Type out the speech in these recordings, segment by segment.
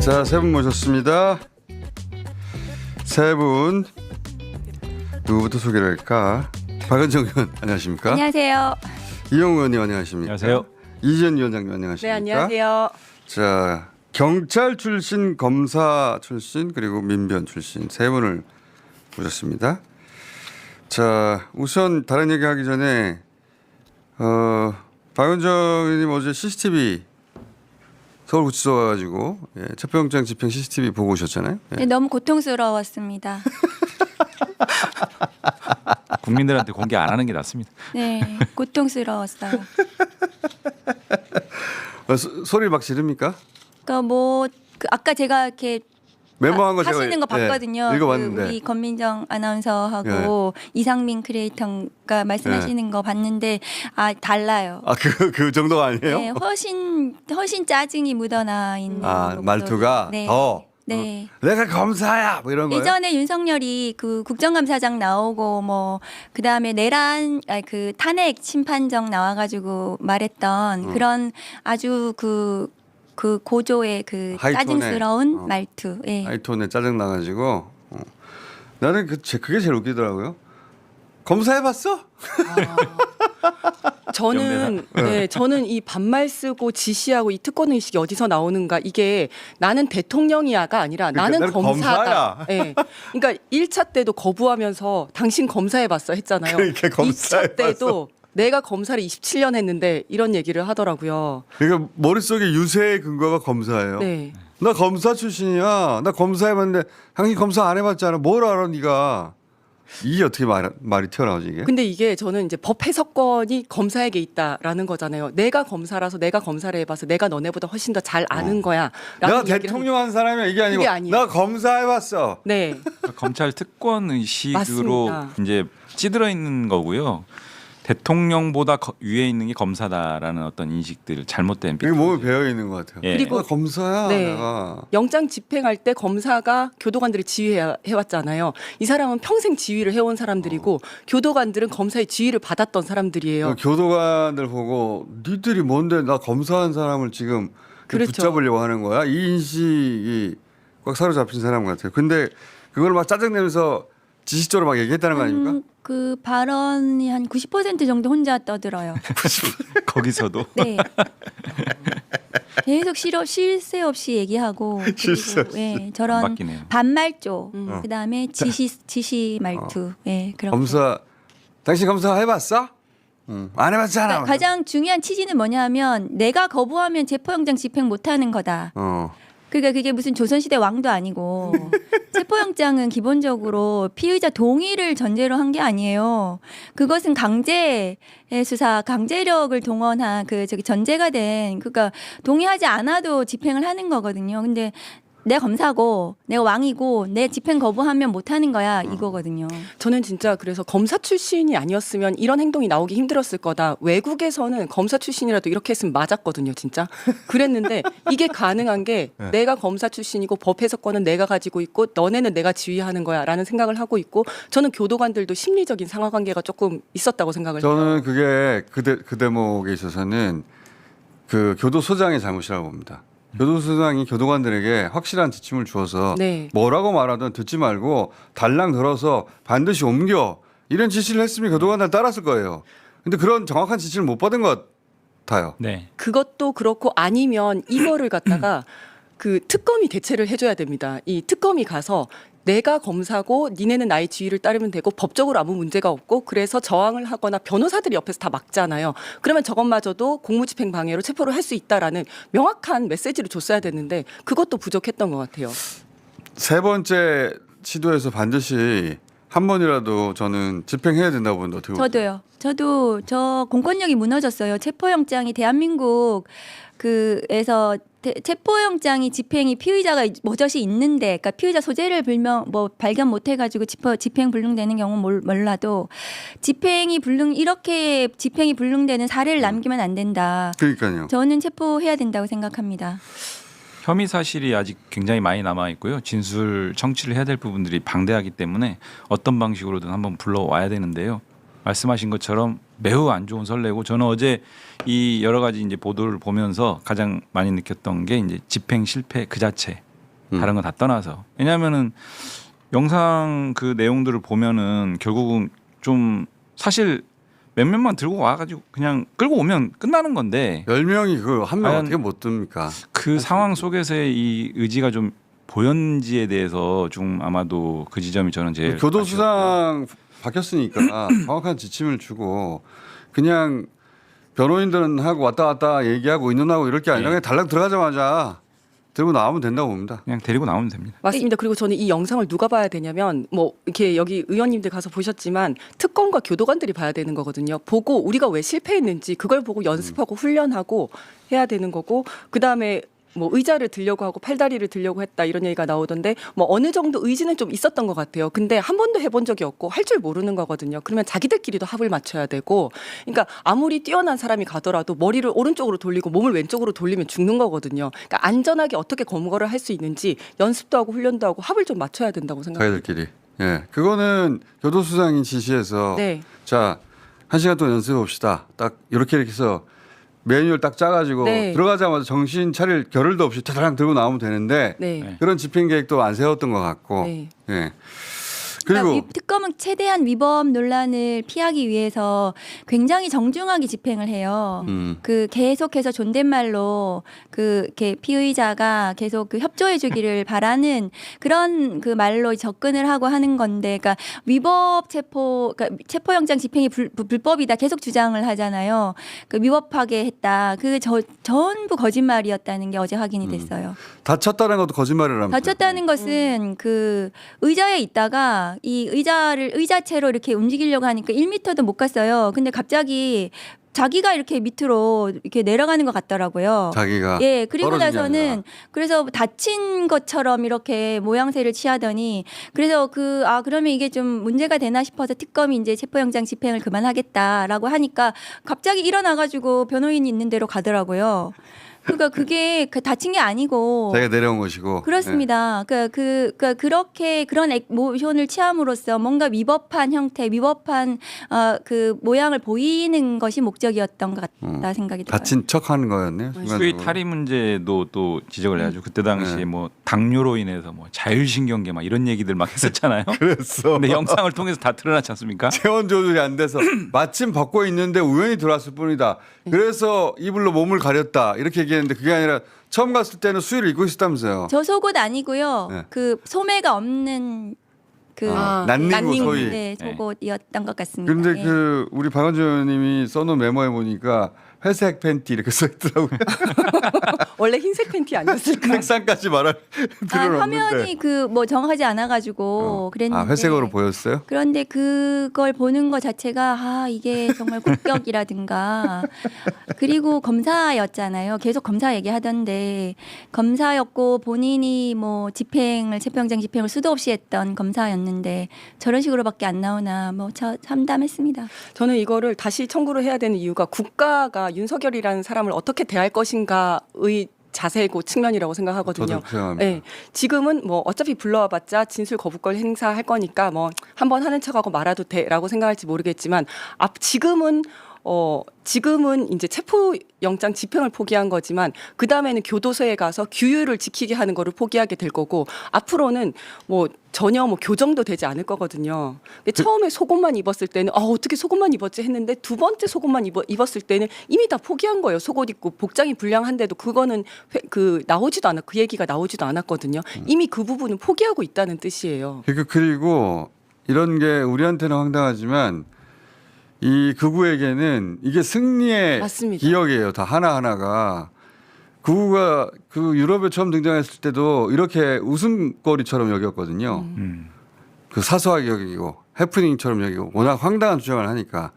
자, 세 분 모셨습니다. 세 분 누구부터 소개를 할까? 박은정 의원 안녕하십니까? 안녕하세요. 이용우 의원님 안녕하십니까? 안녕하세요. 이지연 위원장님 안녕하십니까? 네, 안녕하세요. 자, 경찰 출신, 검사 출신, 그리고 민변 출신 세 분을 모셨습니다. 자, 우선 다른 얘기하기 전에 박은정 의원님 어제 CCTV 서울구치소 가가지고 체포영장 집행 CCTV 보고 오셨잖아요. 예. 네, 너무 고통스러웠습니다. 국민들한테 공개 안 하는 게 낫습니다. 네, 고통스러웠어요. 소리 막 지릅니까? 그러니까 뭐 아까 제가 이렇게 메모한 거 제가 하시는 거 봤거든요. 읽어봤는데 우리 권민정 아나운서하고 이상민 크리에이터가 말씀하시는 거 봤는데 달라요. 그 정도가 아니에요? 네, 훨씬 짜증이 묻어나 있는. 말투가 네. 더. 네. 내가 검사야 뭐 이런 거예요. 예전에 윤석열이 그 국정감사장 나오고 뭐 그다음에 내란 그 탄핵 심판정 나와가지고 말했던 그런 아주 그 고조의 그 하이톤의, 짜증스러운 말투. 예. 하이톤에 짜증 나가지고 나는 그게 제일 웃기더라고요. 검사해봤어? 저는 이 반말 쓰고 지시하고 이 특권 의식이 어디서 나오는가, 이게 나는 대통령이야가 아니라 그러니까 나는 검사다. 검사야. 예. 그러니까 1차 때도 거부하면서 당신 검사해봤어 했잖아요. 그러니까 2차 때도 내가 검사를 27년 했는데 이런 얘기를 하더라고요. 그러니까 머릿속에 유세의 근거가 검사예요. 네. 나 검사 출신이야. 나 검사해봤는데 당신 검사 안 해봤잖아. 뭘 알아 네가. 이게 어떻게 말이 튀어나오지 이게? 근데 이게 저는 이제 법 해석권이 검사에게 있다라는 거잖아요. 내가 검사라서 내가 검사를 해봐서 내가 너네보다 훨씬 더 잘 아는 거야. 내가 대통령 한 사람이야 이게 아니고 그게 아니에요. 나 검사해봤어. 네. 검찰 특권 의식으로 맞습니다. 이제 찌들어 있는 거고요. 대통령보다 위에 있는 게 검사다라는 어떤 인식들, 잘못된 이게 몸에 배어 있는 것 같아요. 예. 그리고 나 검사야. 네. 내가. 영장 집행할 때 검사가 교도관들을 지휘해왔잖아요. 이 사람은 평생 지휘를 해온 사람들이고 교도관들은 검사의 지휘를 받았던 사람들이에요. 그 교도관들 보고 니들이 뭔데 나 검사한 사람을 지금 그렇죠. 붙잡으려고 하는 거야? 이 인식이 꽉 사로잡힌 사람 같아요. 근데 그걸 막 짜증내면서 지식적으로 막 얘기했다는 거 아닙니까? 그 발언이 한 90% 정도 혼자 떠들어요. 거기서도 네. 계속 쉴 새 없이 얘기하고 쉴새 그리고 예, 저런 바뀌네요. 반말조 그다음에 지시 말투 그런 거. 검사 당신 검사 해봤어? 안 해봤잖아. 그러니까 가장 중요한 취지는 뭐냐면 내가 거부하면 체포영장 집행 못하는 거다. 그러니까 그게 무슨 조선시대 왕도 아니고 체포영장은 기본적으로 피의자 동의를 전제로 한 게 아니에요. 그것은 강제의 수사, 강제력을 동원한 전제가 된, 그러니까 동의하지 않아도 집행을 하는 거거든요. 근데 내가 검사고 내가 왕이고 내 집행 거부하면 못하는 거야 이거거든요. 저는 진짜 그래서 검사 출신이 아니었으면 이런 행동이 나오기 힘들었을 거다. 외국에서는 검사 출신이라도 이렇게 했으면 맞았거든요, 진짜. 그랬는데 이게 가능한 게 내가 검사 출신이고 법 해석권은 내가 가지고 있고 너네는 내가 지휘하는 거야라는 생각을 하고 있고, 저는 교도관들도 심리적인 상하관계가 조금 있었다고 생각을 해요. 저는 그게 그 대목에 있어서는 그 교도소장의 잘못이라고 봅니다. 교도소장이 교도관들에게 확실한 지침을 주어서 네. 뭐라고 말하든 듣지 말고 달랑 들어서 반드시 옮겨 이런 지시를 했으면 교도관들 따랐을 거예요. 근데 그런 정확한 지시를 못 받은 것 같아요. 네. 그것도 그렇고 아니면 이거를 갖다가 그 특검이 대체를 해줘야 됩니다. 이 특검이 가서 내가 검사고 니네는 나의 지휘를 따르면 되고 법적으로 아무 문제가 없고 그래서 저항을 하거나 변호사들이 옆에서 다 막잖아요. 그러면 저것마저도 공무집행 방해로 체포를 할 수 있다라는 명확한 메시지를 줬어야 됐는데 그것도 부족했던 것 같아요. 세 번째 시도에서 반드시 한 번이라도 저는 집행해야 된다고 보는데 어떻게 보세요? 저도요. 저도 저 공권력이 무너졌어요. 체포영장이 대한민국 그에서 체포영장이 집행이 피의자가 버젓이 있는데, 그러니까 피의자 소재를 발견 못해가지고 집행 불능되는 경우는 몰라도 이렇게 집행이 불능되는 사례를 남기면 안 된다. 그러니까요. 저는 체포해야 된다고 생각합니다. 혐의 사실이 아직 굉장히 많이 남아 있고요. 진술 청취를 해야 될 부분들이 방대하기 때문에 어떤 방식으로든 한번 불러와야 되는데요. 말씀하신 것처럼 매우 안 좋은 선례고, 저는 어제 이 여러 가지 이제 보도를 보면서 가장 많이 느꼈던 게 이제 집행 실패 그 자체, 다른 건 다 떠나서. 왜냐하면은 영상 그 내용들을 보면은 결국은 좀 사실 몇몇만 들고 와가지고 그냥 끌고 오면 끝나는 건데 10명이 그 한 명 과연 어떻게 못 듭니까? 그 상황 속에서의 이 의지가 좀 보였는지에 대해서 좀 아마도 그 지점이 저는 제일 아쉬웠고요. 교도소장 바뀌었으니까 정확한 지침을 주고 그냥 변호인들은 하고 왔다 갔다 얘기하고 의논하고 이럴 게 아니라 그냥 달랑 들어가자마자 들고 나오면 된다고 봅니다. 그냥 데리고 나오면 됩니다. 맞습니다. 그리고 저는 이 영상을 누가 봐야 되냐면 뭐 이렇게 여기 의원님들 가서 보셨지만 특검과 교도관들이 봐야 되는 거거든요. 보고 우리가 왜 실패했는지 그걸 보고 연습하고 훈련하고 해야 되는 거고 그다음에 뭐 의자를 들려고 하고 팔다리를 들려고 했다 이런 얘기가 나오던데 뭐 어느 정도 의지는 좀 있었던 것 같아요. 근데 한 번도 해본 적이 없고 할 줄 모르는 거거든요. 그러면 자기들끼리도 합을 맞춰야 되고 그러니까 아무리 뛰어난 사람이 가더라도 머리를 오른쪽으로 돌리고 몸을 왼쪽으로 돌리면 죽는 거거든요. 그러니까 안전하게 어떻게 검거를 할 수 있는지 연습도 하고 훈련도 하고 합을 좀 맞춰야 된다고 생각합니다. 자기들끼리. 예, 그거는 교도소장이 지시해서 네. 자 1시간 동안 연습해 봅시다. 딱 이렇게 해서 매뉴얼 딱 짜가지고 네. 들어가자마자 정신 차릴 겨를도 없이 타다랑 들고 나오면 되는데 네. 네. 그런 집행 계획도 안 세웠던 것 같고. 네. 예. 그러니까 그리고 이 특검은 최대한 위법 논란을 피하기 위해서 굉장히 정중하게 집행을 해요. 그 계속해서 존댓말로 그 이렇게 피의자가 계속 그 협조해주기를 바라는 그런 그 말로 접근을 하고 하는 건데, 그러니까 위법 그러니까 체포영장 집행이 불법이다 계속 주장을 하잖아요. 그 위법하게 했다. 그 전부 거짓말이었다는 게 어제 확인이 됐어요. 다쳤다는 것도 거짓말이라면서요. 다쳤다는 것은 그 의자에 있다가 이 의자채로 이렇게 움직이려고 하니까 1m도 못 갔어요. 근데 갑자기 자기가 이렇게 밑으로 이렇게 내려가는 것 같더라고요. 자기가. 예, 그리고 떨어진 게 나서는 아니라. 그래서 다친 것처럼 이렇게 모양새를 취하더니 그래서 그러면 이게 좀 문제가 되나 싶어서 특검이 이제 체포영장 집행을 그만하겠다라고 하니까 갑자기 일어나가지고 변호인이 있는 데로 가더라고요. 그러니까 그게 다친 게 아니고 자기가 내려온 것이고. 그렇습니다. 그러니까 그렇게 그런 모션을 취함으로써 뭔가 위법한 형태, 위법한 그 모양을 보이는 것이 목적이었던 것 같다 생각이 들어요. 다친 척하는 거였네요. 수의 순간적으로. 탈의 문제도 또 지적을 해야죠. 그때 당시에 네. 뭐 당뇨로 인해서 뭐 자율신경계 막 이런 얘기들 막 했었잖아요. 그랬어. 근데 영상을 통해서 다 드러나지 않습니까? 체온 조절이 안 돼서 마침 벗고 있는데 우연히 들어왔을 뿐이다. 그래서 이불로 몸을 가렸다. 이렇게 얘기했는데 그게 아니라 처음 갔을 때는 수의를 입고 있었다면서요. 저 속옷 아니고요. 네. 그 소매가 없는 그 난닝구 소위. 네, 속옷이었던 것 같습니다. 그런데 예. 그 우리 박원준 의원님이 써놓은 메모에 보니까 회색 팬티 이렇게 써있더라고요. 원래 흰색 팬티 아니었을까? 색상까지 말할 필요는 없는데. 화면이 그 뭐 정하지 않아가지고 그랬는데. 회색으로 보였어요? 그런데 그걸 보는 것 자체가 이게 정말 국격이라든가 그리고 검사였잖아요. 계속 검사 얘기하던데 검사였고 본인이 뭐 체포영장 집행을 수도 없이 했던 검사였는데 저런 식으로밖에 안 나오나 뭐 참담했습니다. 저는 이거를 다시 청구를 해야 되는 이유가 국가가 윤석열이라는 사람을 어떻게 대할 것인가의 자세고 측면이라고 생각하거든요. 저도 생각합니다. 네, 지금은 뭐 어차피 불러와봤자 진술 거부권 행사할 거니까 뭐 한번 하는 척하고 말아도 돼라고 생각할지 모르겠지만 지금은 이제 체포영장 집행을 포기한 거지만 그 다음에는 교도소에 가서 규율을 지키게 하는 거를 포기하게 될 거고 앞으로는 뭐 전혀 뭐 교정도 되지 않을 거거든요. 근데 처음에 속옷만 입었을 때는 어떻게 속옷만 입었지 했는데 두 번째 속옷만 입었을 때는 이미 다 포기한 거예요. 속옷 입고 복장이 불량한데도 그거는 나오지도 않아 그 얘기가 나오지도 않았거든요. 이미 그 부분은 포기하고 있다는 뜻이에요. 그리고 이런 게 우리한테는 황당하지만 이 극우에게는 이게 승리의 맞습니다. 기억이에요. 다 하나하나가. 극우가 그 유럽에 처음 등장했을 때도 이렇게 웃음거리처럼 여겼거든요. 그 사소하게 여기고 해프닝처럼 여기고 워낙 황당한 주장을 하니까.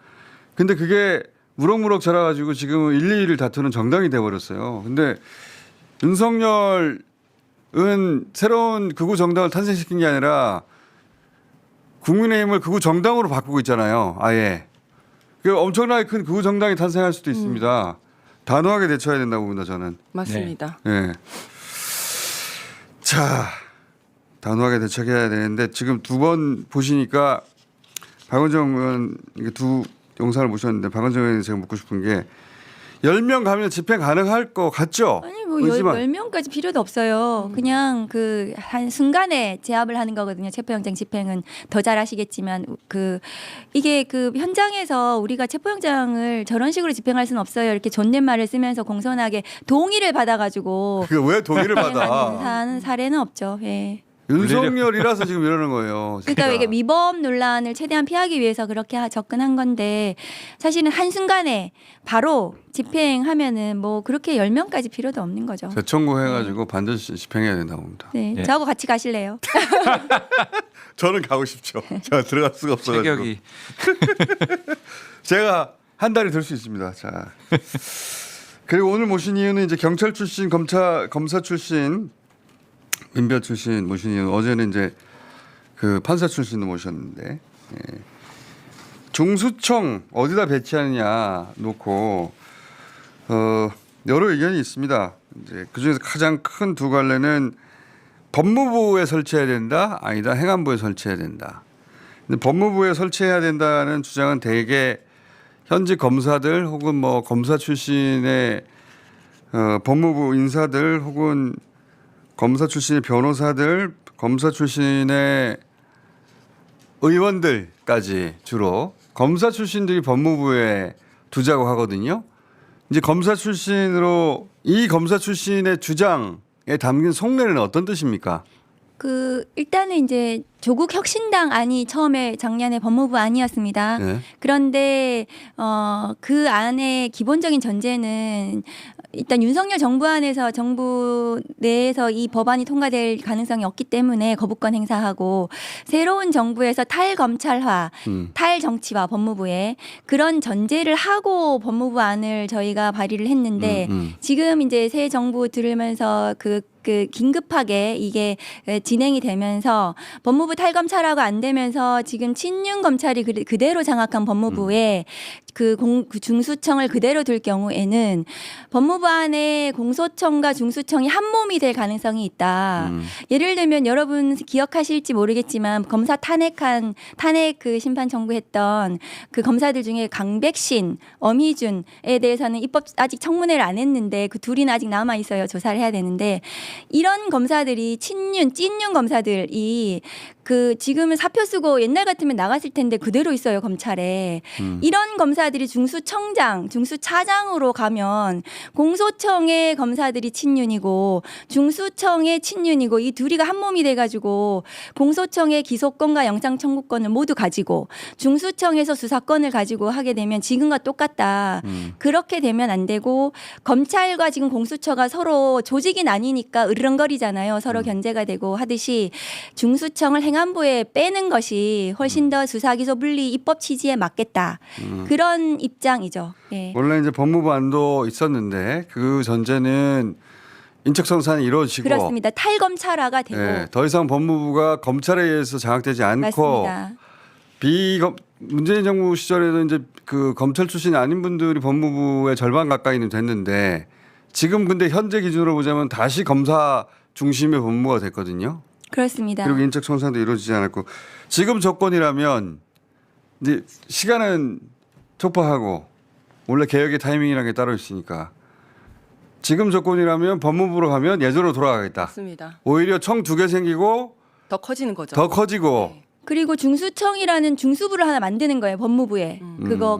근데 그게 무럭무럭 자라가지고 지금은 1, 2위를 다투는 정당이 돼버렸어요. 근데 윤석열은 새로운 극우 정당을 탄생시킨 게 아니라 국민의힘을 극우 정당으로 바꾸고 있잖아요. 아예. 그 엄청나게 큰 극우 정당이 탄생할 수도 있습니다. 단호하게 대처해야 된다고 봅니다. 저는. 맞습니다. 예. 자, 단호하게 대처해야 되는데 지금 두 번 보시니까 박원정 의원 이게 두 영상을 보셨는데 박원정 의원이 제가 묻고 싶은 게 10명 가면 집행 가능할 것 같죠? 아니 뭐 의지만. 10명까지 필요도 없어요. 그냥 그 한 순간에 제압을 하는 거거든요. 체포영장 집행은 더 잘 아시겠지만 이게 그 현장에서 우리가 체포영장을 저런 식으로 집행할 수는 없어요. 이렇게 존댓말을 쓰면서 공손하게 동의를 받아가지고 그게 왜 동의를 받아? 하는 사례는 없죠. 예. 윤석열이라서 지금 이러는 거예요. 진짜. 그러니까 이게 위법 논란을 최대한 피하기 위해서 그렇게 접근한 건데 사실은 한순간에 바로 집행하면은 뭐 그렇게 10명까지 필요도 없는 거죠. 재청구해가지고 반드시 집행해야 된다고 봅니다. 네. 예. 저하고 같이 가실래요? 저는 가고 싶죠. 제가 들어갈 수가 없어가지고. 체격이 제가 한 달이 될 수 있습니다. 자. 그리고 오늘 모신 이유는 이제 경찰 출신, 검사 출신, 민변 출신 모신 이유는 어제는 이제 그 판사 출신도 모셨는데 예. 중수청 어디다 배치하느냐 놓고 여러 의견이 있습니다. 이제 그 중에서 가장 큰 두 갈래는 법무부에 설치해야 된다, 아니다 행안부에 설치해야 된다. 근데 법무부에 설치해야 된다는 주장은 대개 현직 검사들 혹은 뭐 검사 출신의 법무부 인사들 혹은 검사 출신의 변호사들, 검사 출신의 의원들까지 주로 검사 출신들이 법무부에 두자고 하거든요. 이제 검사 출신으로 이 검사 출신의 주장에 담긴 속내는 어떤 뜻입니까? 일단은 이제 조국 혁신당 안이 처음에 작년에 법무부 안이었습니다. 네. 그런데 그 안의 기본적인 전제는 일단 윤석열 정부 안에서 정부 내에서 이 법안이 통과될 가능성이 없기 때문에 거부권 행사하고 새로운 정부에서 탈검찰화, 탈정치화 법무부에 그런 전제를 하고 법무부 안을 저희가 발의를 했는데 지금 이제 새 정부 들으면서 그 긴급하게 이게 진행이 되면서 법무부 탈검찰화가 안 되면서 지금 친윤 검찰이 그대로 장악한 법무부에 그 중수청을 그대로 둘 경우에는 법무부 안에 공소청과 중수청이 한 몸이 될 가능성이 있다. 예를 들면 여러분 기억하실지 모르겠지만 검사 탄핵 그 심판 청구했던 그 검사들 중에 강백신, 엄희준에 대해서는 입법 아직 청문회를 안 했는데 그 둘이는 아직 남아 있어요. 조사를 해야 되는데 이런 검사들이 찐윤 검사들이 지금은 사표 쓰고 옛날 같으면 나갔을 텐데 그대로 있어요 검찰에. 이런 검사들이 중수청장, 중수차장으로 가면 공소청의 검사들이 친윤이고 중수청의 친윤이고 이 둘이가 한 몸이 돼가지고 공소청의 기소권과 영장 청구권을 모두 가지고 중수청에서 수사권을 가지고 하게 되면 지금과 똑같다. 그렇게 되면 안 되고 검찰과 지금 공수처가 서로 조직이 나뉘니까 으르렁거리잖아요. 서로 견제가 되고 하듯이 중수청을 행안부에 빼는 것이 훨씬 더 수사기소 분리 입법 취지에 맞겠다. 그런 입장이죠. 예. 원래 이제 법무부 안도 있었는데 그 전제는 인적성산이 이루어지고 그렇습니다. 탈검찰화가 되고 예, 더 이상 법무부가 검찰에 의해서 장악되지 않고 맞습니다. 문재인 정부 시절에도 이제 그 검찰 출신이 아닌 분들이 법무부의 절반 가까이는 됐는데 지금 근데 현재 기준으로 보자면 다시 검사 중심의 법무부가 됐거든요. 그렇습니다. 그리고 인적 청산도 이루어지지 않았고 지금 조건이라면 이제 시간은 촉박하고 원래 개혁의 타이밍이라는 게 따로 있으니까 지금 조건이라면 법무부로 가면 예전으로 돌아가겠다. 맞습니다. 오히려 청 2개 생기고 더 커지는 거죠. 더 커지고 네. 그리고 중수청이라는 중수부를 하나 만드는 거예요 법무부에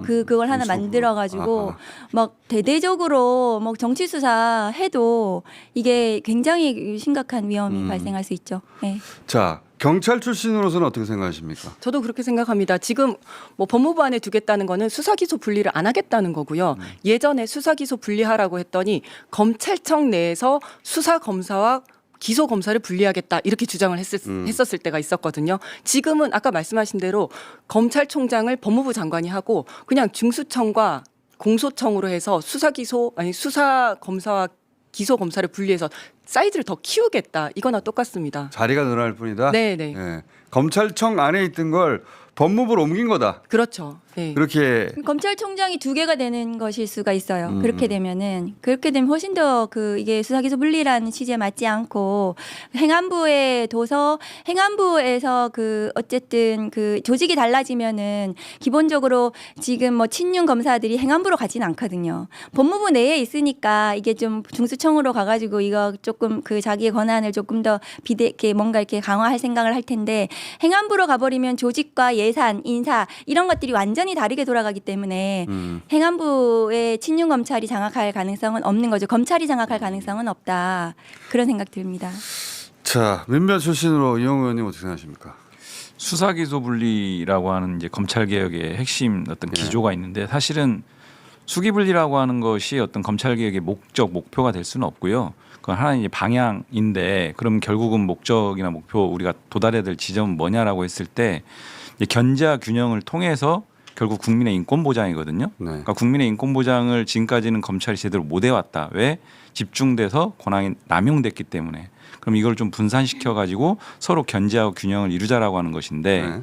그걸 하나 중수부. 만들어 가지고 아하. 막 대대적으로 뭐 정치 수사 해도 이게 굉장히 심각한 위험이 발생할 수 있죠. 네. 자 경찰 출신으로서는 어떻게 생각하십니까? 저도 그렇게 생각합니다. 지금 뭐 법무부 안에 두겠다는 거는 수사기소 분리를 안 하겠다는 거고요. 예전에 수사기소 분리하라고 했더니 검찰청 내에서 수사검사와 기소검사를 분리하겠다 이렇게 주장을 했었을 때가 있었거든요. 지금은 아까 말씀하신 대로 검찰총장을 법무부 장관이 하고 그냥 중수청과 공소청으로 해서 수사검사와 기소검사를 분리해서 사이즈를 더 키우겠다. 이거나 똑같습니다. 자리가 늘어날 뿐이다. 네네. 예. 검찰청 안에 있던 걸 법무부로 옮긴 거다. 그렇죠. 네. 그렇게 검찰총장이 2개가 되는 것일 수가 있어요. 그렇게 되면 훨씬 더 이게 수사기소 분리라는 취지에 맞지 않고 행안부에 둬서 행안부에서 어쨌든 조직이 달라지면은 기본적으로 지금 뭐 친윤 검사들이 행안부로 가지는 않거든요. 법무부 내에 있으니까 이게 좀 중수청으로 가가지고 이거 조금 자기의 권한을 조금 더 이렇게 뭔가 이렇게 강화할 생각을 할 텐데 행안부로 가버리면 조직과 예산, 인사 이런 것들이 완전히 다르게 돌아가기 때문에 행안부의 친윤 검찰이 장악할 가능성은 없는 거죠. 검찰이 장악할 가능성은 없다. 그런 생각 듭니다. 자, 민변 출신으로 이용우 의원님 어떻게 생각하십니까? 수사기소 분리라고 하는 이제 검찰 개혁의 핵심 어떤 기조가 있는데 사실은 수기분리라고 하는 것이 어떤 검찰 개혁의 목표가 될 수는 없고요. 그건 하나의 이제 방향인데 그럼 결국은 목적이나 목표 우리가 도달해야 될 지점은 뭐냐라고 했을 때 이제 견제와 균형을 통해서 결국 국민의 인권 보장이거든요. 네. 그러니까 국민의 인권 보장을 지금까지는 검찰이 제대로 못 해왔다. 왜? 집중돼서 권한이 남용됐기 때문에. 그럼 이걸 좀 분산시켜 가지고 서로 견제하고 균형을 이루자라고 하는 것인데 네.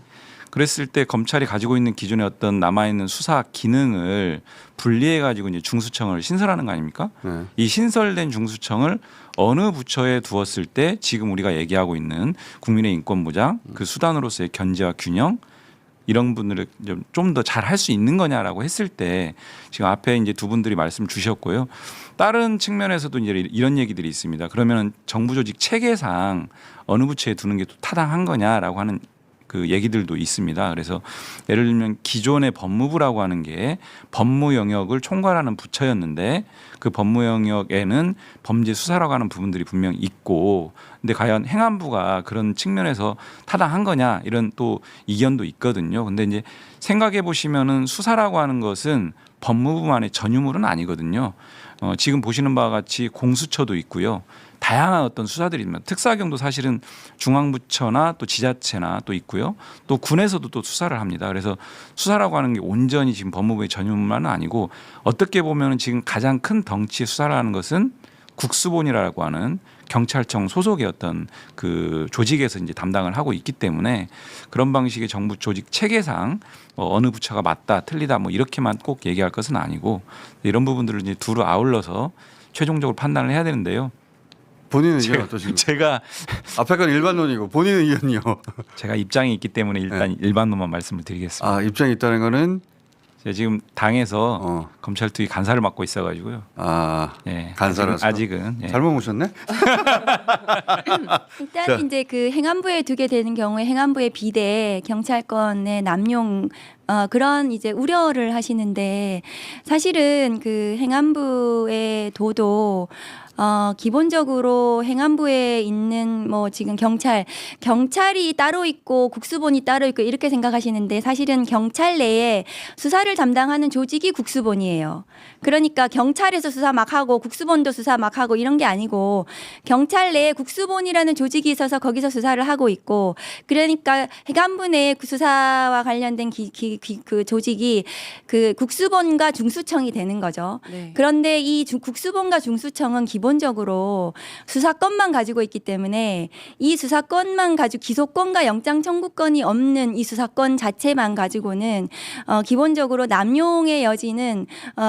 그랬을 때 검찰이 가지고 있는 기존의 어떤 남아있는 수사 기능을 분리해 가지고 이제 중수청을 신설하는 거 아닙니까? 네. 이 신설된 중수청을 어느 부처에 두었을 때 지금 우리가 얘기하고 있는 국민의 인권 보장 그 수단으로서의 견제와 균형 이런 분들을 좀 더 잘 할 수 있는 거냐라고 했을 때 지금 앞에 이제 두 분들이 말씀 주셨고요. 다른 측면에서도 이제 이런 얘기들이 있습니다. 그러면 정부 조직 체계상 어느 부처에 두는 게 또 타당한 거냐라고 하는 그 얘기들도 있습니다. 그래서 예를 들면 기존의 법무부라고 하는 게 법무 영역을 총괄하는 부처였는데 그 법무 영역에는 범죄 수사라고 하는 부분들이 분명히 있고 근데 과연 행안부가 그런 측면에서 타당한 거냐 이런 또 이견도 있거든요. 근데 이제 생각해 보시면은 수사라고 하는 것은 법무부만의 전유물은 아니거든요. 지금 보시는 바와 같이 공수처도 있고요. 다양한 어떤 수사들이 있습니다. 특사경도 사실은 중앙부처나 또 지자체나 또 있고요. 또 군에서도 또 수사를 합니다. 그래서 수사라고 하는 게 온전히 지금 법무부의 전유물만은 아니고 어떻게 보면 지금 가장 큰 덩치의 수사를 하는 것은 국수본이라고 하는 경찰청 소속의 어떤 그 조직에서 이제 담당을 하고 있기 때문에 그런 방식의 정부 조직 체계상 어느 부처가 맞다 틀리다 뭐 이렇게만 꼭 얘기할 것은 아니고 이런 부분들을 이제 두루 아울러서 최종적으로 판단을 해야 되는데요. 본인 의견 어떠십니까? 제가 앞에 건 일반론이고 본인 의견이요. 제가 입장이 있기 때문에 일단 일반론만 말씀을 드리겠습니다. 아, 입장이 있다는 거는 제가 지금 당에서 검찰 투입 간사를 맡고 있어가지고요. 예, 간사라서 아직은 예. 잘못 모셨네. 일단 자. 이제 행안부에 두게 되는 경우에 행안부의 비대 경찰권의 남용 그런 이제 우려를 하시는데 사실은 행안부의 도도 기본적으로 행안부에 있는 뭐 지금 경찰이 따로 있고 국수본이 따로 있고 이렇게 생각하시는데 사실은 경찰 내에 수사를 담당하는 조직이 국수본이에요. 그러니까 경찰에서 수사 막 하고 국수본도 수사 막 하고 이런 게 아니고 경찰 내에 국수본이라는 조직이 있어서 거기서 수사를 하고 있고 그러니까 행안부 내에 수사와 관련된 그 조직이 국수본과 중수청이 되는 거죠. 네. 그런데 이 국수본과 중수청은 기본적으로 수사권만 가지고 있기 때문에 이 수사권만 가지고 기소권과 영장 청구권이 없는 이 수사권 자체만 가지고는 기본적으로 남용의 여지는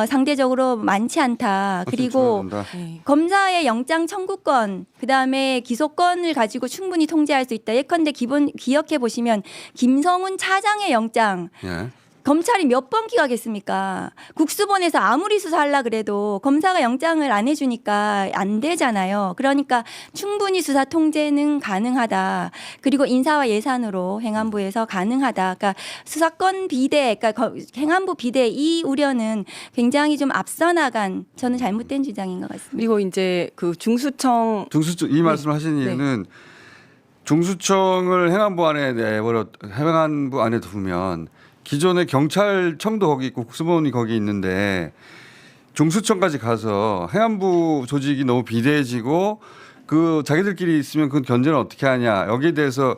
상대적으로 많지 않다. 그리고 네. 검사의 영장 청구권 그다음에 기소권을 가지고 충분히 통제할 수 있다. 예컨대 기억해 보시면 김성훈 차장의 영장 예. 검찰이 몇 번 기각했습니까? 국수본에서 아무리 수사하려 그래도 검사가 영장을 안 해주니까 안 되잖아요. 그러니까 충분히 수사 통제는 가능하다. 그리고 인사와 예산으로 행안부에서 가능하다. 그러니까 수사권 비대, 그러니까 행안부 비대 이 우려는 굉장히 좀 앞서 나간 저는 잘못된 주장인 것 같습니다. 그리고 이제 중수청 이 말씀을 하신 이유는 중수청을 행안부 안에 두면 기존의 경찰청도 거기 있고 국수본이 거기 있는데 중수청까지 가서 행안부 조직이 너무 비대해지고 자기들끼리 있으면 그 견제는 어떻게 하냐. 여기에 대해서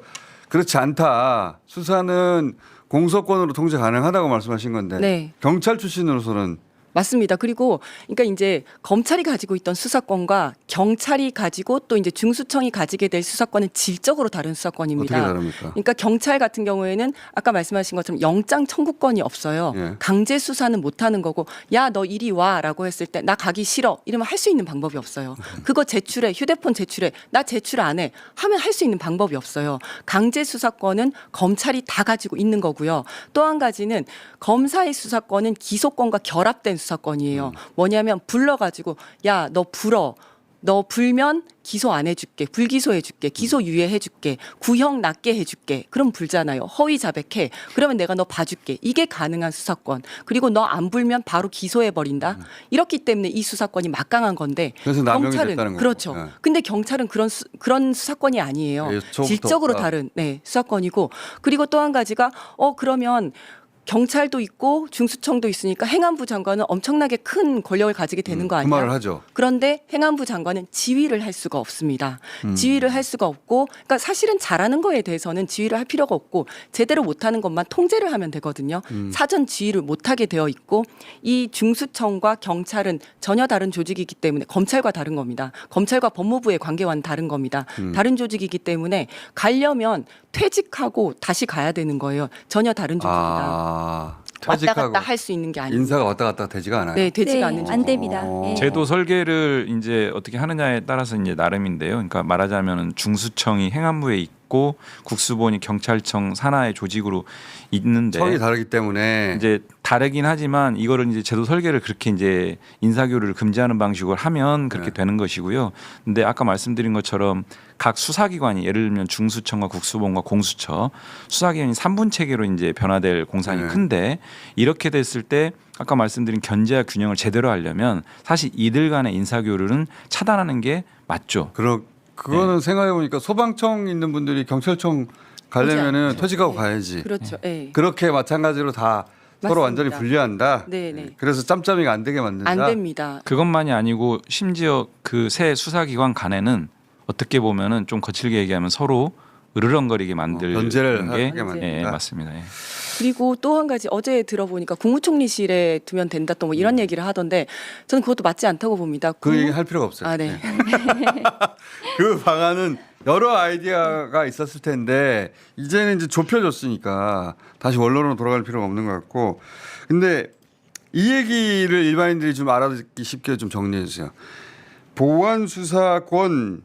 그렇지 않다. 수사는 공소권으로 통제 가능하다고 말씀하신 건데 네. 경찰 출신으로서는 맞습니다. 그리고 그러니까 이제 검찰이 가지고 있던 수사권과 경찰이 가지고 또 이제 중수청이 가지게 될 수사권은 질적으로 다른 수사권입니다. 어떻게 다릅니까? 그러니까 경찰 같은 경우에는 아까 말씀하신 것처럼 영장 청구권이 없어요. 예. 강제 수사는 못 하는 거고 야 너 이리 와라고 했을 때 나 가기 싫어 이러면 할 수 있는 방법이 없어요. 그거 제출해 휴대폰 제출해 나 제출 안 해 하면 할 수 있는 방법이 없어요. 강제 수사권은 검찰이 다 가지고 있는 거고요. 또 한 가지는 검사의 수사권은 기소권과 결합된 수사권이에요. 뭐냐면 불러가지고 야 너 불어. 너 불면 기소 안 해줄게, 불기소해줄게, 기소 유예해줄게, 구형 낮게 해줄게. 그럼 불잖아요. 허위 자백해. 그러면 내가 너 봐줄게. 이게 가능한 수사권. 그리고 너 안 불면 바로 기소해버린다. 이렇기 때문에 이 수사권이 막강한 건데 그래서 남용이 됐다는 거죠. 그렇죠. 네. 근데 경찰은 그런 수사권이 아니에요. 예, 처음부터 질적으로 없다. 다른 수사권이고 그리고 또 한 가지가 그러면 경찰도 있고 중수청도 있으니까 행안부 장관은 엄청나게 큰 권력을 가지게 되는 거 그 아니야? 말을 하죠. 그런데 행안부 장관은 지휘를 할 수가 없습니다. 지휘를 할 수가 없고, 그러니까 사실은 잘하는 거에 대해서는 지휘를 할 필요가 없고 제대로 못하는 것만 통제를 하면 되거든요. 사전 지휘를 못하게 되어 있고 이 중수청과 경찰은 전혀 다른 조직이기 때문에 검찰과 다른 겁니다. 검찰과 법무부의 관계와는 다른 겁니다. 다른 조직이기 때문에 가려면 퇴직하고 다시 가야 되는 거예요. 전혀 다른 조직이다. 왔다 퇴직하고 갔다 할 수 있는 게 아닙니다. 인사가 왔다 갔다 되지가 않아요. 네, 되지가 네, 않는 조직. 안 됩니다. 예. 제도 설계를 이제 어떻게 하느냐에 따라서 이제 나름인데요. 그러니까 말하자면은 중수청이 행안부에 있고 국수본이 경찰청 산하의 조직으로 있는데 청이 다르기 때문에 이제 다르긴 하지만 이거를 이제 제도 설계를 그렇게 이제 인사교류를 금지하는 방식으로 하면 그렇게 네. 되는 것이고요. 근데 아까 말씀드린 것처럼 각 수사기관이 예를 들면 중수청과 국수본과 공수처 수사기관이 3분 체계로 이제 변화될 공산이 네. 큰데 이렇게 됐을 때 아까 말씀드린 견제와 균형을 제대로 하려면 사실 이들 간의 인사교류는 차단하는 게 맞죠. 그거는 생각해 보니까 소방청 있는 분들이 경찰청 가려면은 그렇죠. 퇴직하고 네. 가야지. 그렇죠. 예. 그렇게 마찬가지로 다 서로 맞습니다. 완전히 분리한다. 네, 네. 그래서 짬짬이가 안 되게 만든다. 안 됩니다. 그것만이 아니고 심지어 그 새 수사기관 간에는 어떻게 보면은 좀 거칠게 얘기하면 서로 으르렁거리게 만들 견제를 게 하게 만든다. 예, 맞습니다. 예. 그리고 또 한 가지 어제 들어보니까 국무총리실에 두면 된다 또 뭐 이런 얘기를 하던데 저는 그것도 맞지 않다고 봅니다. 그 얘기 할 필요가 없어요. 아, 네. 그 방안은 여러 아이디어가 있었을 텐데 이제는 이제 좁혀졌으니까 다시 원론으로 돌아갈 필요가 없는 것 같고. 근데 이 얘기를 일반인들이 좀 알아듣기 쉽게 좀 정리해 주세요. 보안 수사권이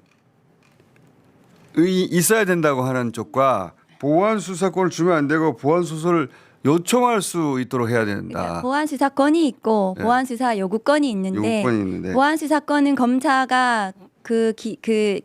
있어야 된다고 하는 쪽과 보안 수사권을 주면 안 되고 보안 수사를 요청할 수 있도록 해야 된다. 그러니까 보안 수사권이 있고 네. 보안 수사 요구권이 있는데 요구권이 있는데 보안 수사권은 검사가 그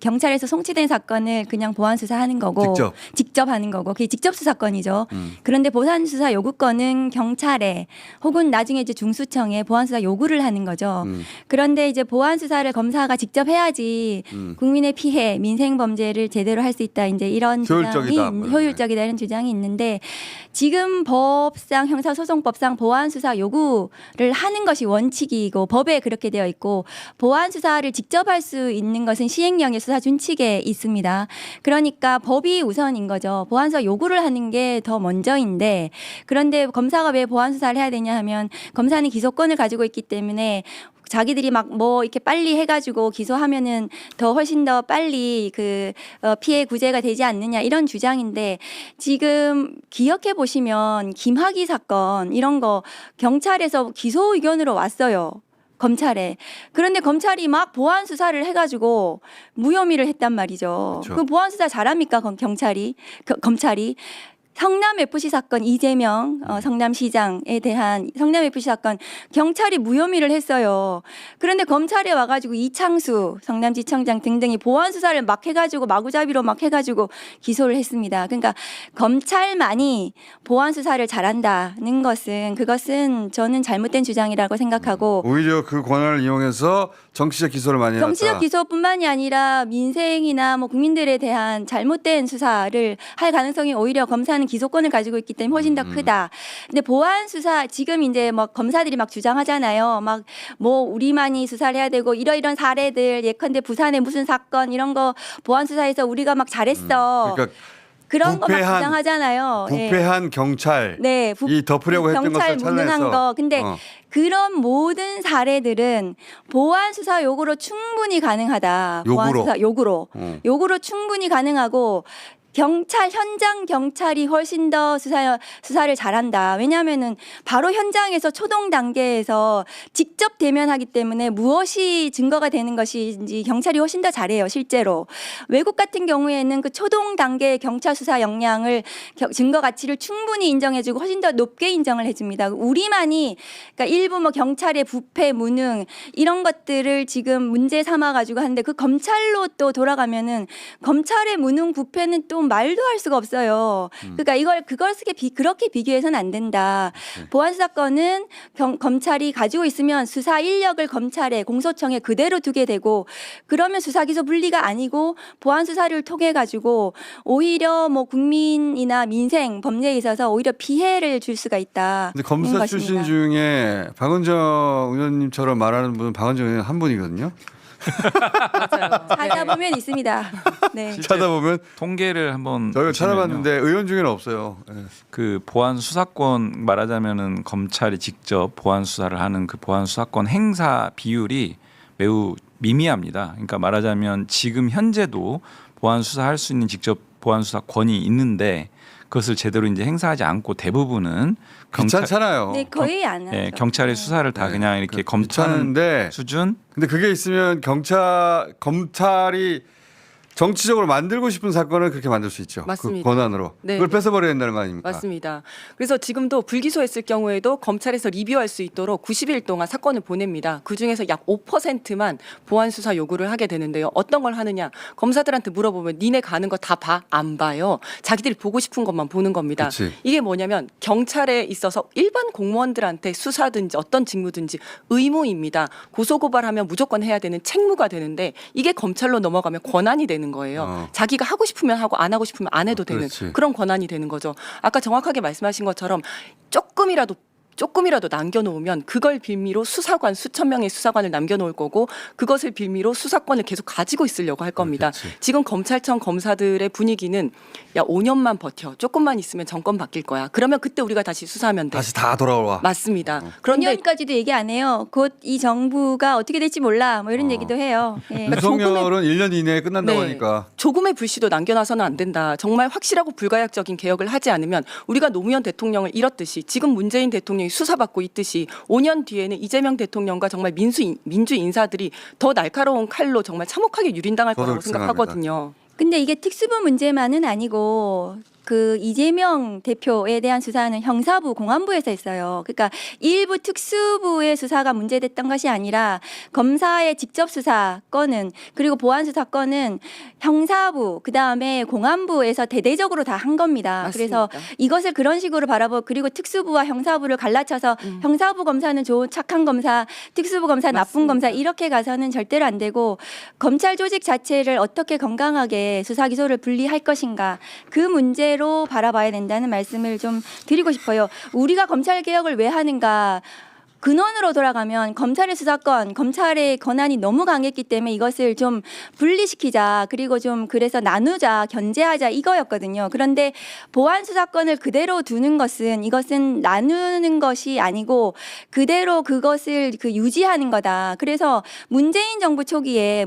경찰에서 송치된 사건을 그냥 보안 수사하는 거고 직접 하는 거고 그게 직접 수사권이죠. 그런데 보안 수사 요구권은 경찰에 혹은 나중에 이제 중수청에 보안 수사 요구를 하는 거죠. 그런데 이제 보안 수사를 검사가 직접 해야지 국민의 피해, 민생 범죄를 제대로 할 수 있다. 이제 이런 효율적이다. 주장이 효율적이다 이런 주장이 있는데 지금 법상 형사소송법상 보안 수사 요구를 하는 것이 원칙이고 법에 그렇게 되어 있고 보안 수사를 직접 할 수 있는 것은 시행령의 수사 준칙에 있습니다. 그러니까 법이 우선인 거죠. 보안 수사 요구를 하는 게 더 먼저인데 그런데 검사가 왜 보안 수사를 해야 되냐 하면 검사는 기소권을 가지고 있기 때문에 자기들이 막 뭐 이렇게 빨리 해가지고 기소하면은 더 훨씬 더 빨리 그 피해 구제가 되지 않느냐 이런 주장인데 지금 기억해 보시면 김학의 사건 이런 거 경찰에서 기소 의견으로 왔어요. 검찰에. 그런데 검찰이 막 보안 수사를 해가지고 무혐의를 했단 말이죠. 그렇죠. 그 보안 수사 잘합니까? 검찰이? 성남 FC 사건 이재명 성남시장에 대한 성남 FC 사건 경찰이 무혐의를 했어요. 그런데 검찰에 와가지고 이창수 성남지청장 등등이 보안 수사를 막 해가지고 마구잡이로 막 해가지고 기소를 했습니다. 그러니까 검찰만이 보안 수사를 잘한다는 그것은 저는 잘못된 주장이라고 생각하고 오히려 그 권한을 이용해서 정치적 기소를 많이 해놨다. 정치적 기소뿐만이 아니라 민생이나 뭐 국민들에 대한 잘못된 수사를 할 가능성이 오히려 검사는 기소권을 가지고 있기 때문에 훨씬 더 크다. 근데 보안 수사 지금 이제 뭐 검사들이 막 주장하잖아요. 막 뭐 우리만이 수사를 해야 되고 이런 사례들 예컨대 부산의 무슨 사건 이런 거 보안 수사에서 우리가 막 잘했어. 그러니까 그런 것만 부패한- 주장하잖아요. 예. 부패한 경찰 네, 이 덮으려고 했던 경찰 것을 무능한 찾아내서 거. 근데 그런 모든 사례들은 보안 수사 요구로 충분히 가능하다. 보안 요구로? 수사 요구로. 요구로 충분히 가능하고 경찰 현장 경찰이 훨씬 더 수사를 잘한다. 왜냐하면은 바로 현장에서 초동 단계에서 직접 대면하기 때문에 무엇이 증거가 되는 것인지 경찰이 훨씬 더 잘해요. 실제로 외국 같은 경우에는 그 초동 단계의 경찰 수사 역량을 증거 가치를 충분히 인정해주고 훨씬 더 높게 인정을 해줍니다. 우리만이 그러니까 일부 뭐 경찰의 부패 무능 이런 것들을 지금 문제 삼아가지고 하는데 그 검찰로 또 돌아가면은 검찰의 무능 부패는 또 말도 할 수가 없어요. 그러니까 그걸 그렇게 비교해서는 안 된다. 보안 수사권은 검찰이 가지고 있으면 수사 인력을 검찰에 공소청에 그대로 두게 되고 그러면 수사 기소 분리가 아니고 보안 수사를 통해 가지고 오히려 뭐 국민이나 민생 범죄에 있어서 오히려 피해를 줄 수가 있다. 근데 검사 출신 중에 박은정 의원님처럼 말하는 분은 박은정 의원 한 분이거든요. 맞아요. 찾아보면 있습니다. 네. 찾아보면 통계를 한번 저희가 보시면요. 찾아봤는데 의원 중에는 없어요. 예. 그 보안 수사권 말하자면은 검찰이 직접 보안 수사를 하는 그 보안 수사권 행사 비율이 매우 미미합니다. 그러니까 말하자면 지금 현재도 보안 수사할 수 있는 직접 보안 수사권이 있는데 그것을 제대로 이제 행사하지 않고 대부분은 귀찮잖아요. 네, 거의 안 하죠. 예, 경찰의 수사를 다 그냥 이렇게 검토하는 귀찮은데 수준. 근데 그게 있으면 검찰이 정치적으로 만들고 싶은 사건을 그렇게 만들 수 있죠. 맞습니다. 그 권한으로. 네. 그걸 뺏어버려야 된다는 거 아닙니까? 맞습니다. 그래서 지금도 불기소했을 경우에도 검찰에서 리뷰할 수 있도록 90일 동안 사건을 보냅니다. 그중에서 약 5%만 보안 수사 요구를 하게 되는데요. 어떤 걸 하느냐? 검사들한테 물어보면 니네 가는 거 다 봐? 안 봐요. 자기들이 보고 싶은 것만 보는 겁니다. 그치. 이게 뭐냐면 경찰에 있어서 일반 공무원들한테 수사든지 어떤 직무든지 의무입니다. 고소고발하면 무조건 해야 되는 책무가 되는데 이게 검찰로 넘어가면 권한이 되는 거예요. 자기가 하고 싶으면 하고 안 하고 싶으면 안 해도 되는 그렇지. 그런 권한이 되는 거죠. 아까 정확하게 말씀하신 것처럼 조금이라도 남겨놓으면 그걸 빌미로 수사관 수천 명의 수사관을 남겨놓을 거고 그것을 빌미로 수사권을 계속 가지고 있으려고 할 겁니다. 그렇지. 지금 검찰청 검사들의 분위기는 야 5년만 버텨 조금만 있으면 정권 바뀔 거야. 그러면 그때 우리가 다시 수사하면 돼. 다시 다 돌아와. 맞습니다. 그런데 5년까지도 얘기 안 해요. 곧 이 정부가 어떻게 될지 몰라. 뭐 이런 얘기도 해요. 예. 윤석열은 1년 이내에 끝난다고 네. 하니까. 조금의 불씨도 남겨놔서는 안 된다. 정말 확실하고 불가역적인 개혁을 하지 않으면 우리가 노무현 대통령을 잃었듯이 지금 문재인 대통령이 수사받고 있듯이 5년 뒤에는 이재명 대통령과 정말 민주 인사들이 더 날카로운 칼로 정말 참혹하게 유린당할 저도 거라고 생각합니다. 생각하거든요. 근데 이게 특수부 문제만은 아니고 그 이재명 대표에 대한 수사는 형사부, 공안부에서 했어요. 그러니까 일부 특수부의 수사가 문제됐던 것이 아니라 검사의 직접 수사 건은 그리고 보안 수사 건은 형사부, 그다음에 공안부에서 대대적으로 다 한 겁니다. 맞습니다. 그래서 이것을 그런 식으로 바라보고 그리고 특수부와 형사부를 갈라쳐서 형사부 검사는 좋은 착한 검사, 특수부 검사 나쁜 맞습니다. 검사 이렇게 가서는 절대로 안 되고 검찰 조직 자체를 어떻게 건강하게 수사 기소를 분리할 것인가 그 문제로 바라봐야 된다는 말씀을 좀 드리고 싶어요. 우리가 검찰 개혁을 왜 하는가? 근원으로 돌아가면 검찰의 수사권, 검찰의 권한이 너무 강했기 때문에 이것을 좀 분리시키자. 그리고 좀 그래서 나누자, 견제하자 이거였거든요. 그런데 보안 수사권을 그대로 두는 것은 이것은 나누는 것이 아니고 그대로 그것을 유지하는 거다. 그래서 문재인 정부 초기에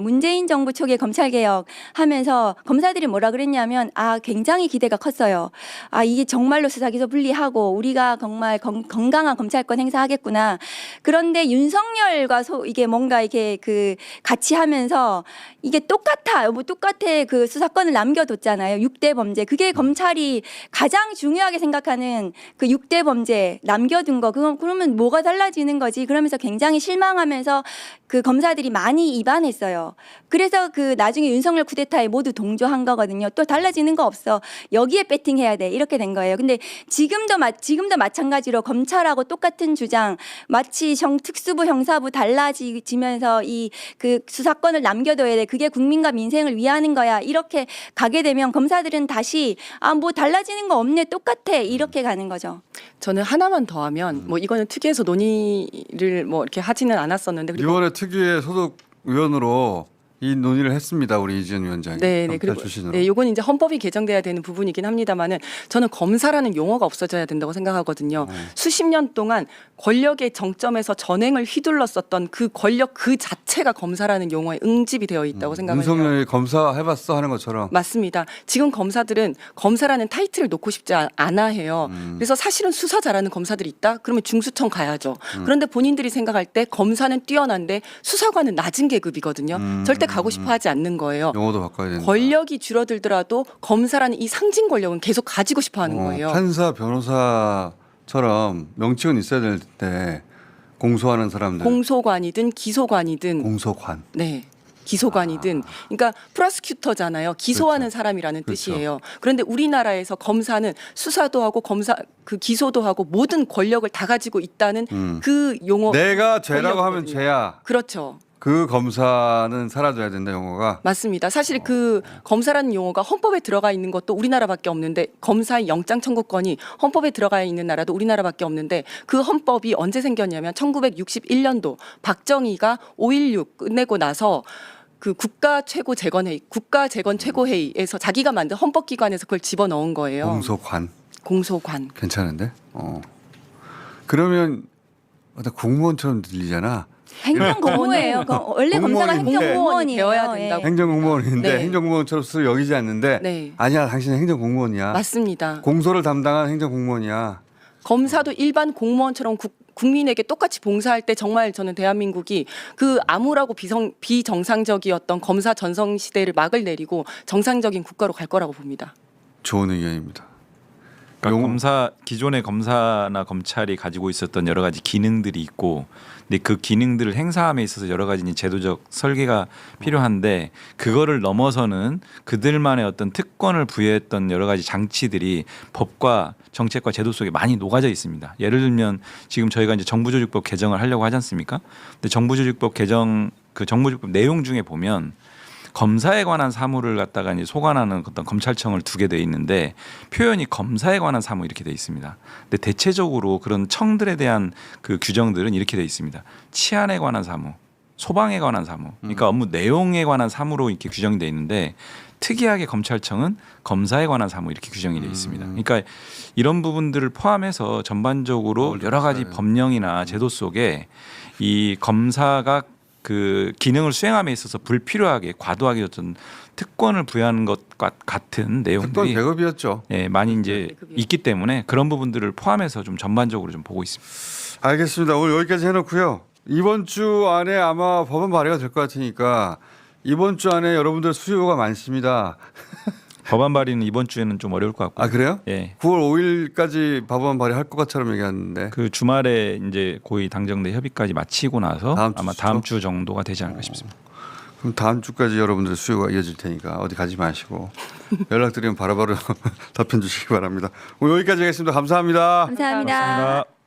검찰 개혁 하면서 검사들이 뭐라 그랬냐면 굉장히 기대가 컸어요. 이게 정말로 수사 기소 분리하고 우리가 정말 건강한 검찰권 행사하겠구나. 그런데 윤석열과 이게 뭔가 이게 같이 하면서 이게 똑같아 그 수사권을 남겨뒀잖아요. 6대 범죄 그게 검찰이 가장 중요하게 생각하는 그 6대 범죄 남겨둔 거 그러면 뭐가 달라지는 거지? 그러면서 굉장히 실망하면서 그 검사들이 많이 입안했어요. 그래서 나중에 윤석열 쿠데타에 모두 동조한 거거든요. 또 달라지는 거 없어. 여기에 배팅해야 돼. 이렇게 된 거예요. 근데 지금도 마찬가지로 검찰하고 똑같은 주장 마치 특수부 형사부 달라지면서 그 수사권을 남겨둬야 돼. 그게 국민과 민생을 위하는 거야. 이렇게 가게 되면 검사들은 다시 뭐 달라지는 거 없네. 똑같아. 이렇게 가는 거죠. 저는 하나만 더하면 뭐 이거는 특위에서 논의를 뭐 이렇게 하지는 않았었는데 그리고 이번에 특위의 소속 의원으로 이 논의를 했습니다. 우리 이지은 위원장이. 네, 검찰 그리고 출신으로. 네, 요건 이제 헌법이 개정돼야 되는 부분이긴 합니다만은 저는 검사라는 용어가 없어져야 된다고 생각하거든요. 수십 년 동안 권력의 정점에서 전횡을 휘둘렀었던 그 권력 그 자체가 검사라는 용어에 응집이 되어 있다고 생각해요. 윤석열이 검사 해봤어 하는 것처럼. 맞습니다. 지금 검사들은 검사라는 타이틀을 놓고 싶지 않아 해요. 그래서 사실은 수사 잘하는 검사들이 있다? 그러면 중수청 가야죠. 그런데 본인들이 생각할 때 검사는 뛰어난데 수사관은 낮은 계급이거든요. 절대 가고 싶어 하지 않는 거예요. 용어도 바꿔야 된다. 권력이 줄어들더라도 검사라는 이 상징 권력은 계속 가지고 싶어 하는 거예요. 판사, 변호사처럼 명칭은 있어야 될 때 공소하는 사람들. 공소관이든 기소관이든 공소관. 네. 기소관이든 그러니까 프로스큐터잖아요. 기소하는 그렇죠. 사람이라는 그렇죠. 뜻이에요. 그런데 우리나라에서 검사는 수사도 하고 검사 그 기소도 하고 모든 권력을 다 가지고 있다는 그 용어. 내가 죄라고 하면 권력이거든요. 죄야. 그렇죠. 그 검사는 사라져야 된다 용어가. 맞습니다. 사실 그 검사라는 용어가 헌법에 들어가 있는 것도 우리나라밖에 없는데 검사의 영장 청구권이 헌법에 들어가 있는 나라도 우리나라밖에 없는데 그 헌법이 언제 생겼냐면 1961년도 박정희가 5.16 끝내고 나서 그 국가재건 최고회의에서 자기가 만든 헌법기관에서 그걸 집어넣은 거예요. 공소관. 공소관. 괜찮은데? 그러면 공무원처럼 들리잖아. 행정공무예요. 원래 검사가 공무원인데. 행정공무원이에요. 배워야 된다고. 행정공무원인데 네. 행정공무원처럼 여기지 않는데 네. 아니야 당신은 행정공무원이야. 맞습니다. 공소를 담당한 행정공무원이야. 검사도 일반 공무원처럼 국민에게 똑같이 봉사할 때 정말 저는 대한민국이 그 암울하고 비정상적이었던 검사 전성 시대를 막을 내리고 정상적인 국가로 갈 거라고 봅니다. 좋은 의견입니다. 그러니까 기존의 검사나 검찰이 가지고 있었던 여러 가지 기능들이 있고, 근데 그 기능들을 행사함에 있어서 여러 가지 제도적 설계가 필요한데 그거를 넘어서는 그들만의 어떤 특권을 부여했던 여러 가지 장치들이 법과 정책과 제도 속에 많이 녹아져 있습니다. 예를 들면 지금 저희가 이제 정부조직법 개정을 하려고 하지 않습니까? 근데 정부조직법 개정 그 정부조직법 내용 중에 보면 검사에 관한 사무를 갖다가 이제 소관하는 어떤 검찰청을 두게 돼 있는데 표현이 검사에 관한 사무 이렇게 돼 있습니다. 근데 대체적으로 그런 청들에 대한 그 규정들은 이렇게 돼 있습니다. 치안에 관한 사무, 소방에 관한 사무, 그러니까 업무 내용에 관한 사무로 이렇게 규정이 돼 있는데 특이하게 검찰청은 검사에 관한 사무 이렇게 규정이 돼 있습니다. 그러니까 이런 부분들을 포함해서 전반적으로 여러 가지 법령이나 제도 속에 이 검사가 그 기능을 수행함에 있어서 불필요하게 과도하게 어떤 특권을 부여하는 것과 같은 특권 내용들이 배급이었죠. 예, 많이 이제 있기 때문에 그런 부분들을 포함해서 좀 전반적으로 좀 보고 있습니다. 알겠습니다. 오늘 여기까지 해놓고요. 이번 주 안에 아마 법안 발의가 될 것 같으니까 이번 주 안에 여러분들 수요가 많습니다. 법안 발의는 이번 주에는 좀 어려울 것 같고. 아 그래요? 예. 9월 5일까지 법안 발의할 것 같처럼 얘기하는데. 그 주말에 이제 고위 당정대 협의까지 마치고 나서 아마 다음 주 정도가 되지 않을까 싶습니다. 그럼 다음 주까지 여러분들 수요가 이어질 테니까 어디 가지 마시고 연락드리면 바로바로 답변 주시기 바랍니다. 오늘 여기까지 하겠습니다. 감사합니다. 감사합니다. 감사합니다.